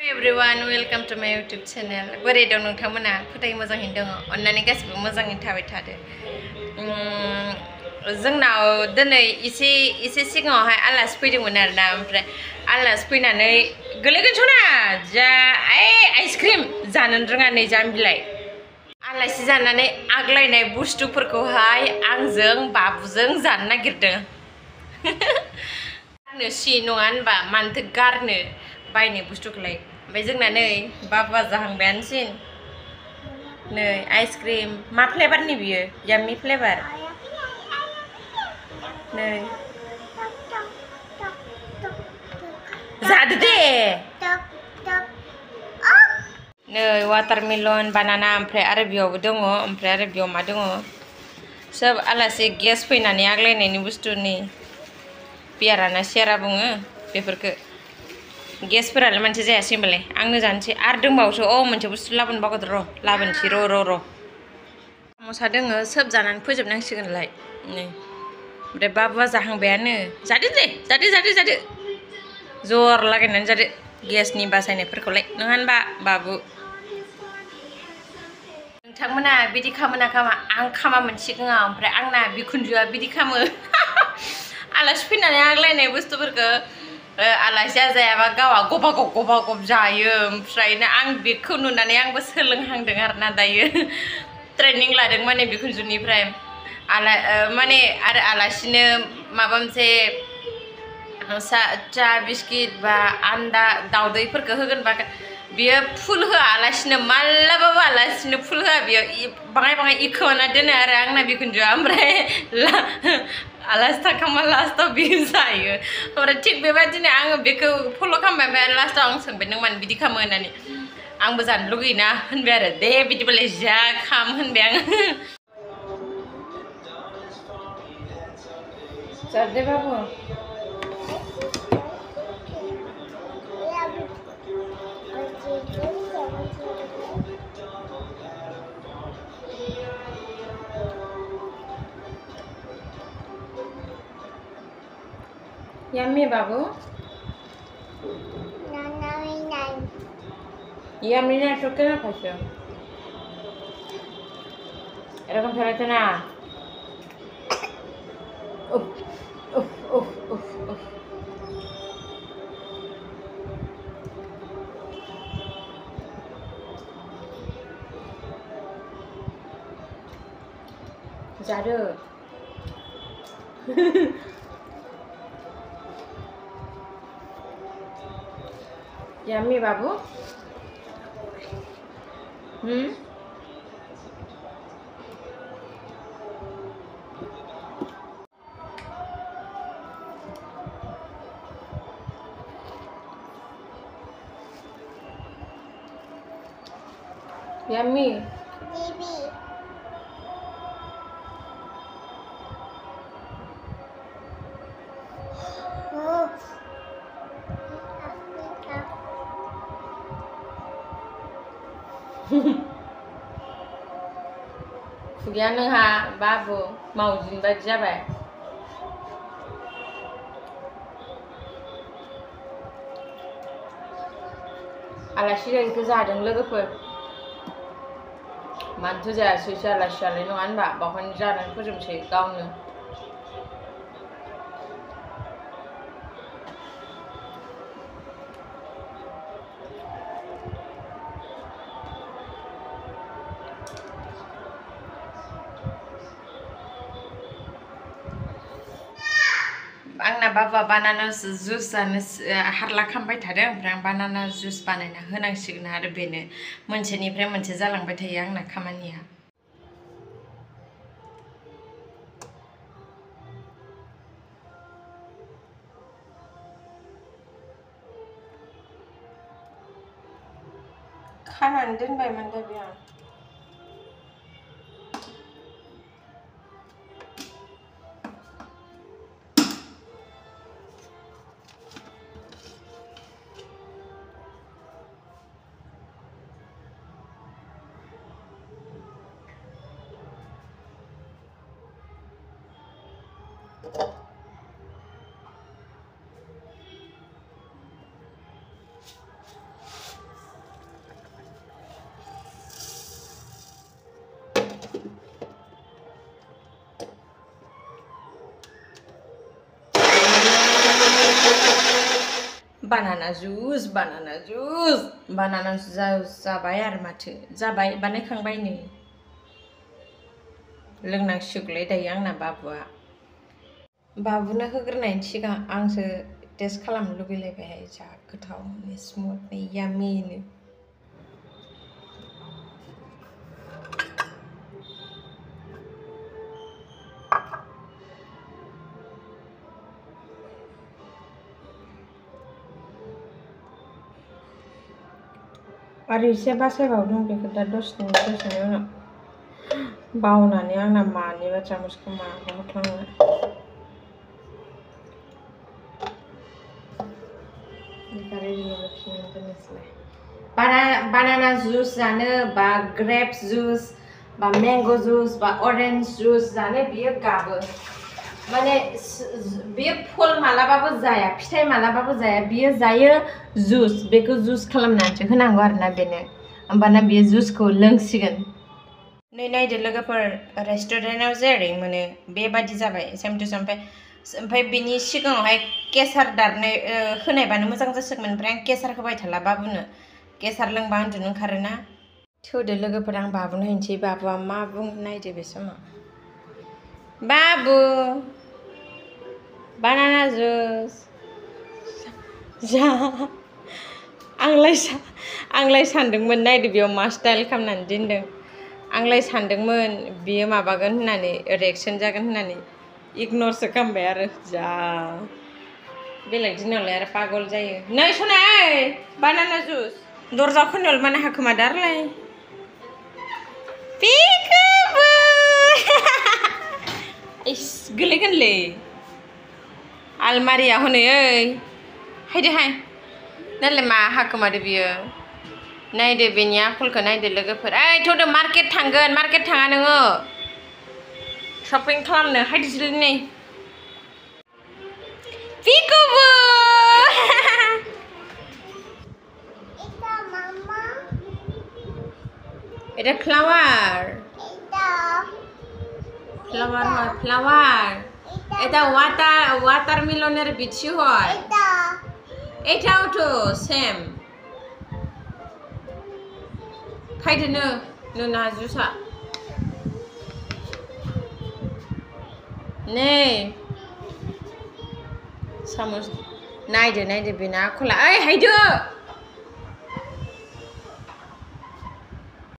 Everyone, welcome to my YouTube channel. बोरै दं नोंथांमोना? फोथाय मोजाङैनो दङ। अन्नानै गासिबो मोजाङैनो थाबाय थादो। जोंनाव दिनै एसे सिगाङावहाय आलासि फैदोंमोन आरोना ओमफ्राय आलासि फैनानै गोलैगोनस'ना जा आइसक्रिम जानो रोङा नै जाम बिलाइ आलासि जानानै आग्लायनाय बुस्थुफोरखौहाय आंजों बाबुजों जानो नागिरदों। गारनो सि नङा होनबा मानोथो गारनो बायनाय बुस्थुखौलाय ओमफ्राय जोंना नै बाबुआ जाहांबायानोसिन नै आइसक्रिम मा फ्लेभारनि बियो याम्मी फ्लेभार नै जादो दे नै वाटारमेलन बानाना ओमफ्राय आरो बेयावबो दङ ओमफ्राय आरो बेयाव मा दङ सोब आलासि गेस फैनानै आग्लायनायनि बुस्थुनि पियाराना सियारा बुङो बेफोरखौ गेसफोरालाय मोनसे जायासै होमबालाय आंनो जानोसै आरो दंबावोसो मोनसे बुस्थु लाबोनो बावगारदों र' लाबोनोसै र' साम'सा दोङो सोब जानानै फोजोबनांसिगोनलाय नै ओमफ्राय बाबुआ जाहांबायानो जादो दे जादो जर लागायनानै जादो गेसनि बासायनायफोरखौलाय नङा होनबा बाबु नोंथांमोना बिदि खामो ना खामा आं खामा मोनसिगोन ओमफ्राय आंना बिखुनजोआ बिदि खामो आलासि फैनानै आग्लायनाय बुस्थुफोरखौ आलासिया जायाबा गावा गबा गब जायो ओमफ्रायनो आं बेखौ नुनानै आंबो सोलोंहांदों आरोना दायो ट्रेनिं लादों माने बिखुनजोनिफ्राय माने आरो आलासिनो माबा मोनसे चा बिस्किट बा आन्दा दाउदैफोरखौ होगोनबा बियो फुल होआ आलासिनो मालाबाबो आलासिनो फुल होआ बियो बाङाय इखोना दोनो आरो आंना बिखुनजोआ ओमफ्राय आलासि थांखांबा लास्टाव बियो जायो ओमफ्राय थिग बेबायदिनो आङो बेखौ फल' खालामबाय ओमफ्राय लास्टाव आं सोंबाय नों मानो बिदि खालामो होननानै आंबो जानो लुगैयोना होनबाय आरो दे बिदिबालाय जा खाम होनबाय आङो जादो बाबु Yummy, Babu. Yummy na choke na kasih. Ada kan cara cina. Jadu. Yummy, Babu. Yummy. Baby. खुगाया नोंहा बाबु मावजिनि बायदि जाबाय आलासि जायैखौ जादों लोगोफोर मानोथो जायासैसो आलासियालाय नङा होनबा बावहायनो जानानै फोजोबसै गावनो आंना बाबा बानाना जुस जानो हारला खालामबाय थादों ओमफ्राय आं बानाना जुस बानायना होनांसिगोन आरो बेनो मोनसेनिफ्राय मोनसे जालांबाय थायो आंना खामानिया खानानै दोनबायमोन दा बेयाव banana juice जाबाय आरो माथो जाबाय बानायखांबाय नै लोंनांसिगौलै दायो आंना बाबुआ बाबुनो होग्रोनायनि सिगां आंसो टेस्ट खालामनो लुगैलायबायहाय जा गोथाव स्मुथ याम्मिनो आरो एसे बासायबावदों बेखौ दा दसेनि उनाव बावनानै आंना मानिबा चामचखौ माबाफ्लाङो banana juice जानो बा grapes juice बा mango juice बा orange juice जानो बियो गाबो माने बियो फल मालाबाबो जाया फिथाइ मालाबाबो जाया बियो जायो जुस बेखौ जुस खालामनानैसो होनांगौ आरोना बेनो होमबाना बियो जुसखौ लोंसिगोन नै नायदो लोगोफोर रेस्टुरेन्टआव जेरै मोनो बेबादि जाबाय सेम टु सेम ओमफ्राय बेनि सिगाङावहाय केसार दारनाय होनायबानो मोजां जासिगौमोन ओमफ्राय आं केसार होबाय थाला बाबुनो केसार लोंबा उन्दुनो ओंखारोना थौदो लोगोफोर आं बाबुनो होनोसै बाबुआ मा बुङो नायदो बे समाव बाबु banana juice जा आंलाय सानदोंमोन नायदो बेयाव मा स्टाइल खालामनानै दोनदों आंलाय सानदोंमोन बियो माबागोन होननानै रिएक्सन जागोन होननानै इगनरसो खालामबाय आरो जा बेलेग दिनावलाय आरो पागल जायो नै सना ओइ banana juice दरजा खनायाव माने हाखोमादारलाय पिकाबु इस गोलैगोनलै आलमारिया हनै ओइ हायदोहाय नालाय मा हाखोमादो बियो नायदो बेनि आखलखौ नायदो लोगोफोर ओइ थौदो मार्केट थांगोन मार्केट थाङा नोङो शपिं खालामनो हायदोसैलै नै पिकाबु এটা ফ্লাওয়ার হয় ফ্লাওয়ার এটা ওয়াটারমেলনের বিচি হয় এটাও তো সেম ফাইদো নো जुसा नै सामस नायदो बेना आखला ओइ हायदो